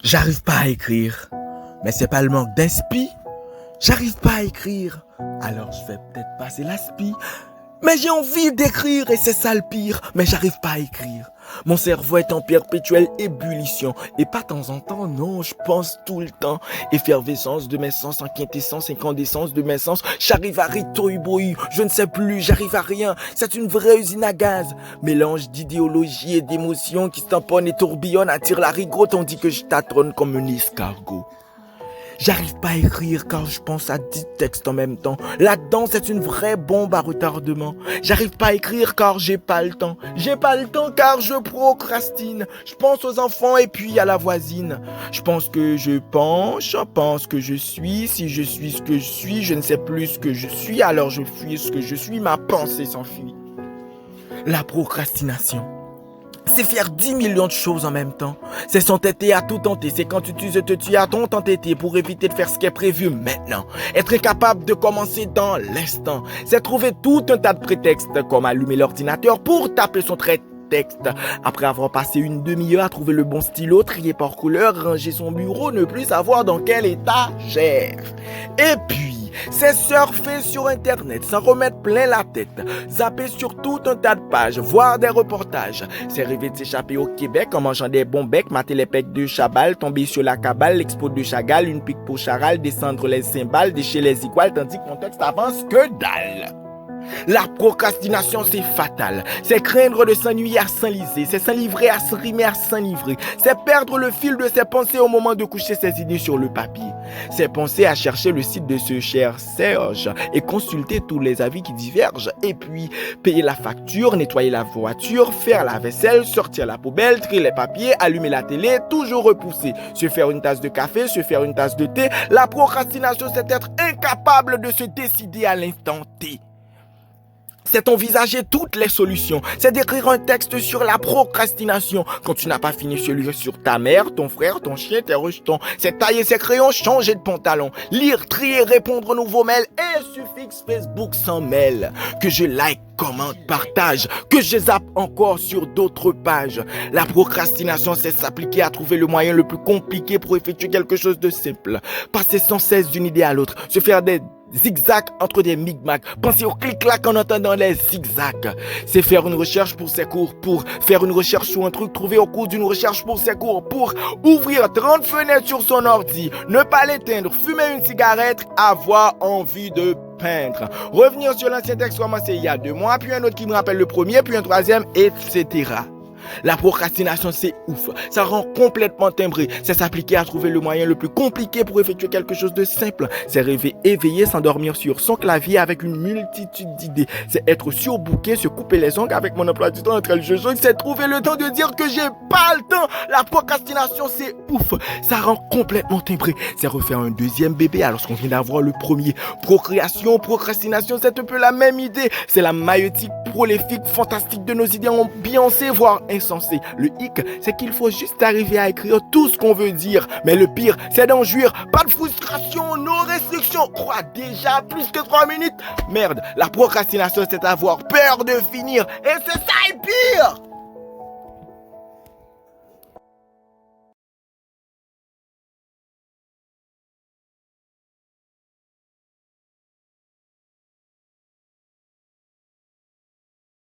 J'arrive pas à écrire. Mais c'est pas le manque d'inspi. J'arrive pas à écrire. Alors je vais peut-être passer l'aspi. Mais j'ai envie d'écrire et c'est ça le pire. Mais j'arrive pas à écrire. Mon cerveau est en perpétuelle ébullition. Et pas de temps en temps, non, je pense tout le temps. Effervescence de mes sens, en quintessence, incandescence de mes sens. J'arrive à ritoïboï, je ne sais plus, j'arrive à rien. C'est une vraie usine à gaz. Mélange d'idéologie et d'émotions qui se tamponnent et tourbillonnent, attire la rigo tandis que je tâtonne comme un escargot. J'arrive pas à écrire car je pense à 10 textes en même temps. Là-dedans, c'est une vraie bombe à retardement. J'arrive pas à écrire car j'ai pas le temps. J'ai pas le temps car je procrastine. Je pense aux enfants et puis à la voisine. Je pense que je pense que je suis. Si je suis ce que je suis, je ne sais plus ce que je suis. Alors je fuis ce que je suis, ma pensée s'enfuit. La procrastination. C'est faire 10 millions de choses en même temps. C'est s'entêter à tout tenter. C'est quand tu te tues à ton entêter pour éviter de faire ce qui est prévu maintenant. Être incapable de commencer dans l'instant. C'est trouver tout un tas de prétextes comme allumer l'ordinateur pour taper son trait texte. Après avoir passé une demi-heure à trouver le bon stylo, trier par couleur, ranger son bureau, ne plus savoir dans quel étagère. Et puis, c'est surfer sur internet, s'en remettre plein la tête, zapper sur tout un tas de pages, voir des reportages. C'est rêver de s'échapper au Québec en mangeant des bons becs, mater les pecs de Chabal, tomber sur la cabale, l'expo de Chagall, une pique pour Charal, descendre les cymbales, déchirer les iguales, tandis que mon texte avance que dalle. La procrastination, c'est fatal. C'est craindre de s'ennuyer à s'enliser. C'est s'enlivrer à se rimer à s'enivrer. C'est perdre le fil de ses pensées au moment de coucher ses idées sur le papier. C'est penser à chercher le site de ce cher Serge et consulter tous les avis qui divergent. Et puis, payer la facture, nettoyer la voiture, faire la vaisselle, sortir la poubelle, trier les papiers, allumer la télé, toujours repousser. Se faire une tasse de café, se faire une tasse de thé. La procrastination, c'est être incapable de se décider à l'instant T. C'est envisager toutes les solutions. C'est d'écrire un texte sur la procrastination. Quand tu n'as pas fini celui sur ta mère, ton frère, ton chien, tes rejetons. C'est tailler ses crayons, changer de pantalon. Lire, trier, répondre aux nouveaux mails. Et suffixe Facebook sans mail. Que je like, commente, partage. Que je zappe encore sur d'autres pages. La procrastination, c'est s'appliquer à trouver le moyen le plus compliqué pour effectuer quelque chose de simple. Passer sans cesse d'une idée à l'autre. Se faire des zigzag entre des micmacs. Pensez au clic-clac en entendant les zigzags. C'est faire une recherche pour ses cours, pour faire une recherche sur un truc trouvé au cours d'une recherche pour ses cours, pour ouvrir 30 fenêtres sur son ordi, ne pas l'éteindre, fumer une cigarette, avoir envie de peindre. Revenir sur l'ancien texte commencé il y a 2 mois, puis un autre qui me rappelle le premier, puis un troisième, etc. La procrastination, c'est ouf. Ça rend complètement timbré. C'est s'appliquer à trouver le moyen le plus compliqué pour effectuer quelque chose de simple. C'est rêver éveillé, s'endormir sur son clavier avec une multitude d'idées. C'est être surbooké, se couper les ongles avec mon emploi du temps entre le jeu. C'est trouver le temps de dire que j'ai pas le temps. La procrastination, c'est ouf. Ça rend complètement timbré. C'est refaire un deuxième bébé alors qu'on vient d'avoir le premier. Procréation, procrastination, c'est un peu la même idée. C'est la maïeutique prolifique, fantastique de nos idées ambiancées, voire insensé. Le hic, c'est qu'il faut juste arriver à écrire tout ce qu'on veut dire. Mais le pire, c'est d'en jouir. Pas de frustration, no restrictions. Quoi, déjà plus que 3 minutes? Merde, la procrastination, c'est avoir peur de finir. Et c'est ça le pire!